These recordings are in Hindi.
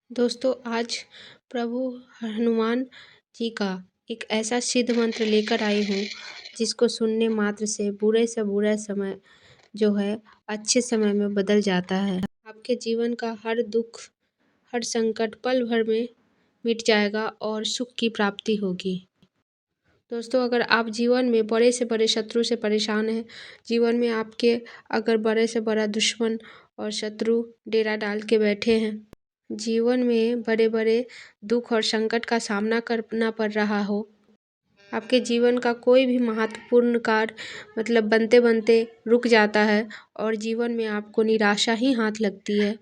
दोस्तों आज प्रभु हनुमान जी का एक ऐसा सिद्ध मंत्र लेकर आई हूँ जिसको सुनने मात्र से बुरा समय जो है अच्छे समय में बदल जाता है। आपके जीवन का हर दुख, हर संकट पल भर में मिट जाएगा और सुख की प्राप्ति होगी। दोस्तों अगर आप जीवन में बड़े से बड़े शत्रु से परेशान हैं, जीवन में आपके अगर बड़े से बड़ा दुश्मन और शत्रु डेरा डाल के बैठे हैं, जीवन में बड़े बड़े दुख और संकट का सामना करना पड़ रहा हो, आपके जीवन का कोई भी महत्वपूर्ण कार्य बनते बनते रुक जाता है और जीवन में आपको निराशा ही हाथ लगती है,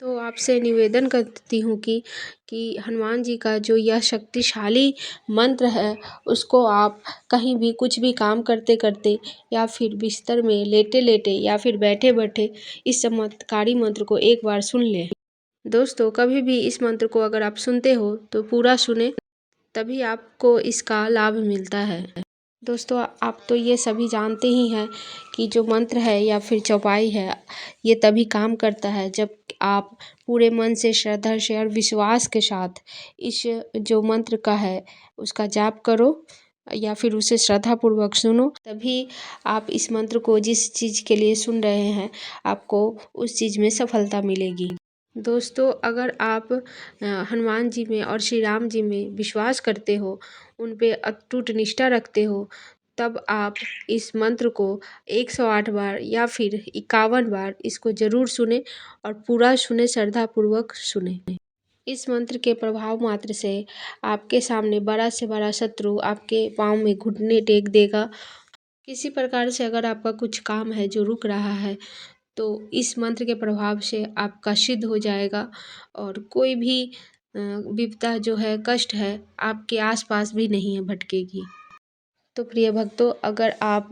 तो आपसे निवेदन करती हूँ कि हनुमान जी का जो यह शक्तिशाली मंत्र है उसको आप कहीं भी कुछ भी काम करते करते या फिर बिस्तर में लेटे लेटे या फिर बैठे बैठे इस चमत्कारी मंत्र को एक बार सुन लें। दोस्तों कभी भी इस मंत्र को अगर आप सुनते हो तो पूरा सुने, तभी आपको इसका लाभ मिलता है। दोस्तों आप तो ये सभी जानते ही हैं कि जो मंत्र है या फिर चौपाई है ये तभी काम करता है जब आप पूरे मन से, श्रद्धा से और विश्वास के साथ इस जो मंत्र का है उसका जाप करो या फिर उसे श्रद्धापूर्वक सुनो, तभी आप इस मंत्र को जिस चीज़ के लिए सुन रहे हैं आपको उस चीज़ में सफलता मिलेगी। दोस्तों अगर आप हनुमान जी में और श्री राम जी में विश्वास करते हो, उन पे अटूट निष्ठा रखते हो, तब आप इस मंत्र को 108 बार या फिर 51 बार इसको ज़रूर सुने और पूरा सुने, श्रद्धापूर्वक सुने। इस मंत्र के प्रभाव मात्र से आपके सामने बड़ा से बड़ा शत्रु आपके पाँव में घुटने टेक देगा। किसी प्रकार से अगर आपका कुछ काम है जो रुक रहा है तो इस मंत्र के प्रभाव से आपका सिद्ध हो जाएगा और कोई भी विपदा जो है, कष्ट है, आपके आसपास भी नहीं है भटकेगी। तो प्रिय भक्तों अगर आप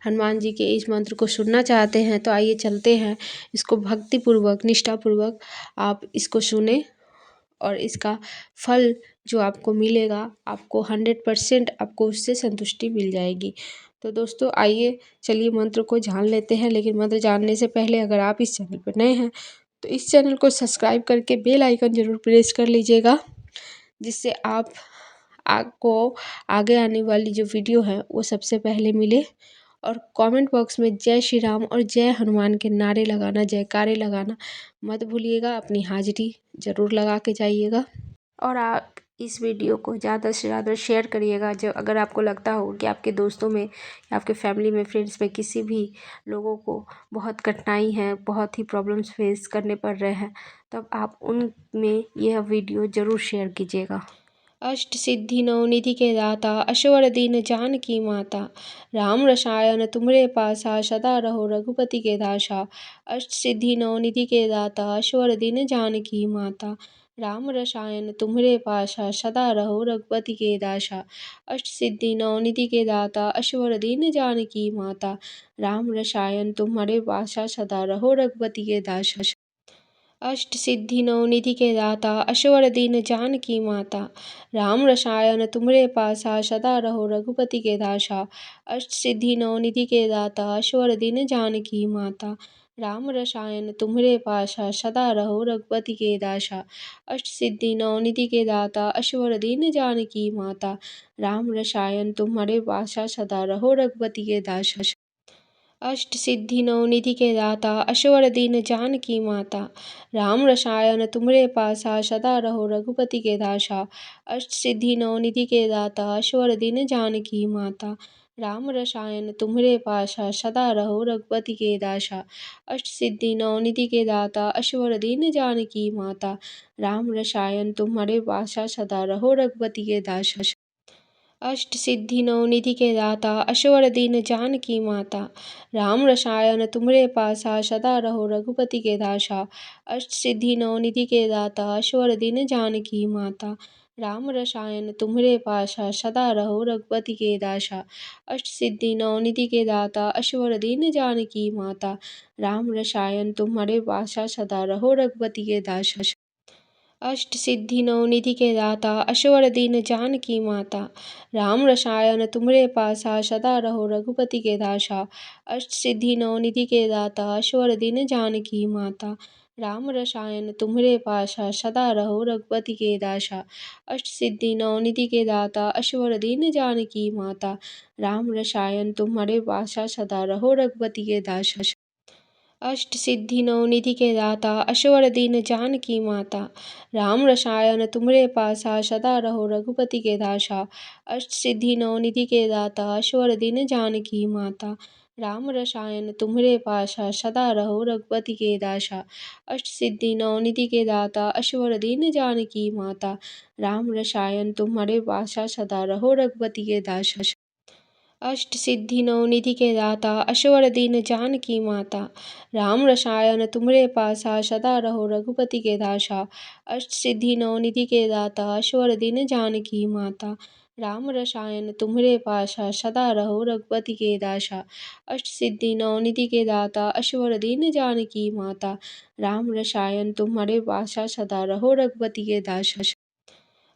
हनुमान जी के इस मंत्र को सुनना चाहते हैं तो आइए चलते हैं, इसको भक्तिपूर्वक निष्ठापूर्वक आप इसको सुने और इसका फल जो आपको मिलेगा आपको 100% आपको उससे संतुष्टि मिल जाएगी। तो दोस्तों आइए चलिए मंत्र को जान लेते हैं, लेकिन मंत्र जानने से पहले अगर आप इस चैनल पर नए हैं तो इस चैनल को सब्सक्राइब करके बेल आइकन ज़रूर प्रेस कर लीजिएगा, जिससे आपको आगे आने वाली जो वीडियो है वो सबसे पहले मिले। और कमेंट बॉक्स में जय श्री राम और जय हनुमान के नारे लगाना, जयकारे लगाना मत भूलिएगा, अपनी हाजिरी ज़रूर लगा के जाइएगा। और आप इस वीडियो को ज़्यादा से ज़्यादा शेयर करिएगा, जो अगर आपको लगता हो कि आपके दोस्तों में या आपके फैमिली में, फ्रेंड्स में किसी भी लोगों को बहुत कठिनाई है, बहुत ही प्रॉब्लम्स फेस करने पड़ रहे हैं, तब आप उनमें यह वीडियो ज़रूर शेयर कीजिएगा। अष्ट सिद्धि नवनिधि के दाता, अश्वर दीन जानकी माता, राम रसायन तुम्हरे पासा, सदा रहो रघुपति के दासा। अष्ट सिद्धि नवनिधि के दाता, अश्वर दीन जानकी माता, राम रसायन तुम्हरे पासा, सदा रहो रघुपति के दासा। अष्ट सिद्धि नवनिधि के दाता, अश्वर दीन जानकी माता, राम रसायन तुम्हारे पासा, सदा रहो रघुपति के दासा। अष्ट सिद्धि नवनिधि के दाता, अश्वर दीन जानकी माता, राम रसायन तुम्हरे पासा, सदा रहो रघुपति के दासा। अष्ट सिद्धि नवनिधि के दाता, अश्वर दीन जानकी माता, राम रसायन तुम्हरे पासा, सदा रहो रघुपति के दासा। अष्ट सिद्धि नवनिधि के दाता, अश्वर दीन जानकी माता, राम रसायन तुम्हारे पासा, सदा रहो रघुपति के दासा। अष्ट सिद्धि नवनिधि के दाता, अश्वर दीन जानकी माता, राम रसायन तुम्हरे पासा, सदा रहो रघुपति के दासा। अष्ट सिद्धि नवनिधि के दाता, अश्वर दीन जानकी माता, राम रसायन तुम्हरे पासा, सदा रहो रघुपति के दासा। अष्ट सिद्धि नवनिधि के दाता, अश्वर दीन जानकी माता, राम रसायन तुम्हारे पासा, सदा रहो रघुपति के दासा। अष्ट सिद्धि नवनिधि के दाता, अश्वर दीन जानकी माता, राम रसायन तुम्हरे पासा, सदा रहो रघुपति के दासा। अष्ट सिद्धि नवनिधि के दाता, अश्वर दीन जानकी माता, राम रसायन तुम्हरे पासा, सदा रहो रघुपति के दासा। अष्ट सिद्धि नवनिधि के दाता, अश्वर दीन जानकी माता, राम रसायन तुम्हारे पासा, सदा रहो रघुपति के दासा। अष्ट सिद्धि नवनिधि के दाता, अश्वर दीन जानकी माता, राम रसायन तुम्हरे पासा, सदा रहो रघुपति के दासा। अष्ट सिद्धि नवनिधि के दाता, अश्वर दीन जानकी माता, राम रसायन तुम्हरे पासा सदा रहो रघुपति के दासा। अष्ट सिद्धि नवनिधि के दाता असवर दीन जानकी माता। राम रसायन तुम्हारे पासा सदा रहो रघुपति के दासा। अष्ट सिद्धि नवनिधि के दाता असवर दीन जानकी माता। राम रसायन तुम्हरे पासा सदा रहो रघुपति के दासा। अष्ट सिद्धि नवनिधि के दाता असवर दीन जानकी माता। राम रसायन तुम्हरे पासा सदा रहो रघुपति के दासा। अष्ट सिद्धि नवनिधि के दाता असवर दीन जानकी माता। राम रसायन तुम्हारे पासा सदा रहो रघुपति के दासा। अष्ट सिद्धि नवनिधि के दाता असवर दीन जानकी माता। राम रसायन तुम्हरे पासा सदा रहो रघुपति के दासा। अष्ट सिद्धि नवनिधि के दाता असवर दीन जानकी माता। राम रसायन तुम्हरे पासा सदा रहो रघुपति के दासा। अष्ट सिद्धि नवनिधि के दाता असवर दीन जानकी माता। राम रसायन तुम्हारे पासा सदा रहो रघुपति के दासा।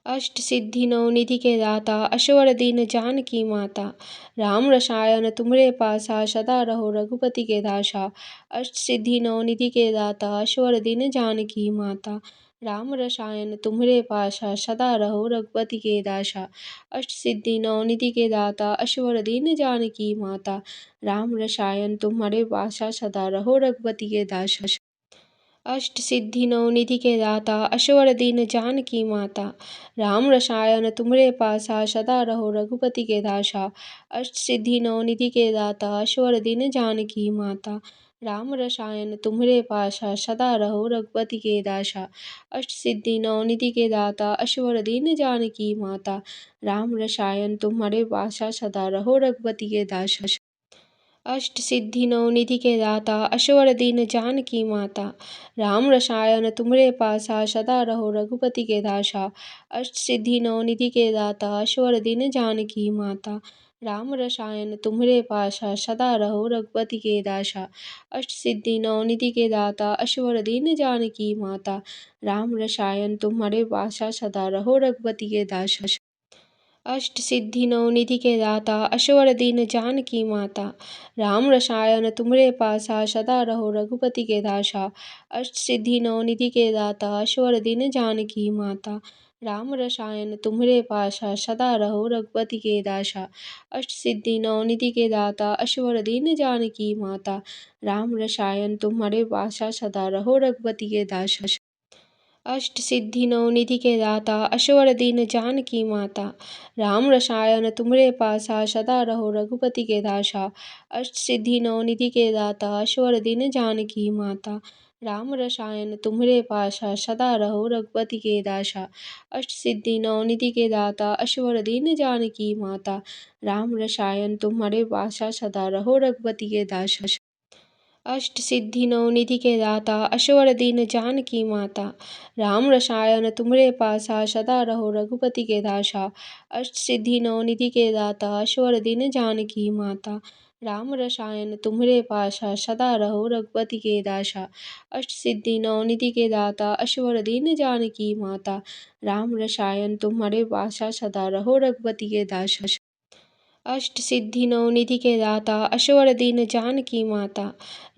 अष्ट सिद्धि नवनिधि के दाता असवर दीन जानकी माता। राम रसायन तुम्हरे पासा सदा रहो रघुपति के दासा। अष्ट सिद्धि नवनिधि के दाता असवर दीन जानकी माता। राम रसायन तुम्हरे पासा सदा रहो रघुपति के दासा। अष्ट सिद्धि नवनिधि के दाता असवर दीन जानकी माता। राम रसायन तुम्हारे पासा सदा रहो रघुपति के दासा। अष्ट सिद्धि नवनिधि के दाता असवर दीन जानकी माता। राम रसायन तुम्हरे पासा सदा रहो रघुपति के दासा। अष्ट सिद्धि नवनिधि के दाता असवर दीन जानकी माता। राम रसायन तुम्हरे पासा सदा रहो रघुपति के दासा। अष्ट सिद्धि नवनिधि के दाता असवर दीन जानकी माता। राम रसायन तुम्हारे पासा सदा रहो रघुपति के दासा। अष्ट सिद्धि नवनिधि के दाता असवर दीन जानकी माता। राम रसायन तुम्हरे पासा सदा रहो रघुपति के दासा। अष्ट सिद्धि नवनिधि के दाता असवर दीन जानकी माता। राम रसायन तुम्हरे पासा सदा रहो रघुपति के दासा। अष्ट सिद्धि नवनिधि के दाता असवर दीन जानकी माता। राम रसायन तुम्हारे पासा सदा रहो रघुपति के दासा। अष्ट सिद्धि नवनिधि के दाता असवर दीन जानकी माता। राम रसायन तुम्हरे पासा सदा रहो रघुपति के दासा। अष्ट सिद्धि नवनिधि के दाता असवर दीन जानकी माता। राम रसायन तुम्हरे पासा सदा रहो रघुपति के दासा। अष्ट सिद्धि नवनिधि के दाता असवर दीन जानकी माता। राम रसायन तुम्हारे पासा सदा रहो रघुपति के दासा। अष्ट सिद्धि नवनिधि के दाता असवर दीन जानकी माता। राम रसायन तुम्हरे पासा सदा रहो रघुपति के दासा। अष्ट सिद्धि नवनिधि के दाता असवर दीन जानकी माता। राम रसायन तुम्हरे पासा सदा रहो रघुपति के दासा। अष्ट सिद्धि नवनिधि के दाता असवर दीन जानकी माता। राम रसायन तुम्हारे पासा सदा रहो रघुपति के दासा। अष्ट सिद्धि नवनिधि के दाता असवर दीन जानकी माता। राम रसायन तुम्हरे पासा सदा रहो रघुपति के दासा। अष्ट सिद्धि नवनिधि के दाता असवर दीन जानकी माता। राम रसायन तुम्हरे पासा सदा रहो रघुपति के दासा। अष्ट सिद्धि नवनिधि के दाता असवर दीन जानकी माता। राम रसायन तुम्हारे पासा सदा रहो रघुपति के दासा। अष्ट सिद्धि नवनिधि के दाता असवर दीन जानकी माता।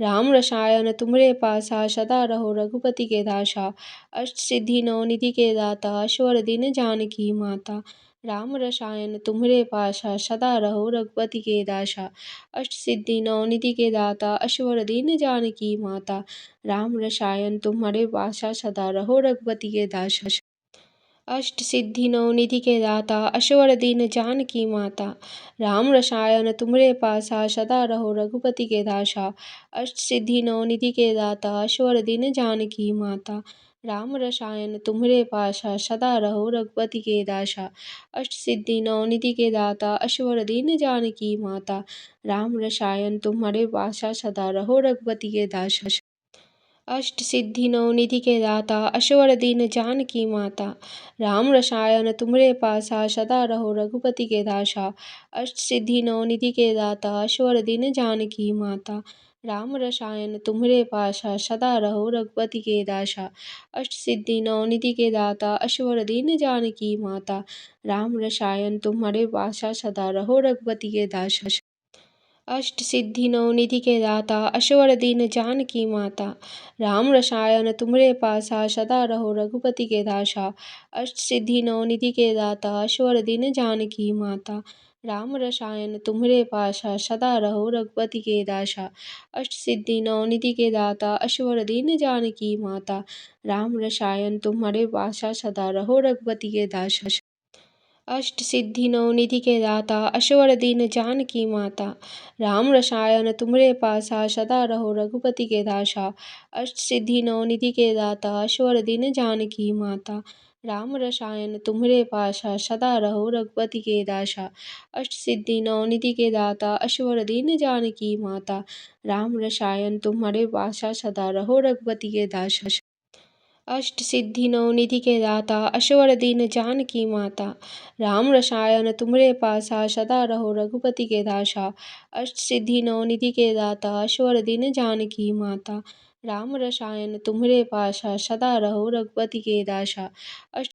राम रसायन तुम्हरे पासा सदा रहो रघुपति के दासा। अष्ट सिद्धि नवनिधि के दाता असवर दीन जानकी माता। राम रसायन तुम्हरे पासा सदा रहो रघुपति के दासा। अष्ट सिद्धि नवनिधि के दाता असवर दीन जानकी माता। राम रसायन तुम्हारे पासा सदा रहो रघुपति के दासा। अष्ट सिद्धि नवनिधि के दाता असवर दीन जानकी माता। राम रसायन तुम्हरे पासा सदा रहो रघुपति के दासा। अष्ट सिद्धि नवनिधि के दाता असवर दीन जानकी माता। राम रसायन तुम्हरे पासा सदा रहो रघुपति के दासा। अष्ट सिद्धि नवनिधि के दाता असवर दीन जानकी माता। राम रसायन तुम्हारे पासा सदा रहो रघुपति के दासा। अष्ट सिद्धि नवनिधि के दाता असवर दीन जानकी माता। राम रसायन तुम्हरे पासा सदा रहो रघुपति के दासा। अष्ट सिद्धि नवनिधि के दाता असवर दीन जानकी माता। राम रसायन तुम्हरे पासा सदा रहो रघुपति के दासा। अष्ट सिद्धि नवनिधि के दाता असवर दीन जानकी माता। राम रसायन तुम्हारे पासा सदा रहो रघुपति के दासा। अष्ट सिद्धि नवनिधि के दाता असवर दीन जानकी माता। राम रसायन तुम्हरे पासा सदा रहो रघुपति के दासा। अष्ट सिद्धि नवनिधि के दाता असवर दीन जानकी माता। राम रसायन तुम्हरे पासा सदा रहो रघुपति के दासा। अष्ट सिद्धि नवनिधि के दाता असवर दीन जानकी माता। राम रसायन तुम्हारे पासा सदा रहो रघुपति के दासा। अष्ट सिद्धि नवनिधि के दाता असवर दीन जानकी माता। राम रसायन तुम्हरे पासा सदा रहो रघुपति के दासा। अष्ट सिद्धि नवनिधि के दाता असवर दीन जानकी माता। राम रसायन तुम्हरे पासा सदा रहो रघुपति के दासा। अष्ट सिद्धि नवनिधि के दाता असवर दीन जानकी माता। राम रसायन तुम्हारे पासा सदा रहो रघुपति के दासा। अष्ट सिद्धि नवनिधि के दाता असवर दीन जानकी माता। राम रसायन तुम्हरे पासा सदा रहो रघुपति के दासा। अष्ट सिद्धि नवनिधि के दाता असवर दीन जानकी माता। राम रसायन तुम्हरे पासा सदा रहो रघुपति के दासा। अष्ट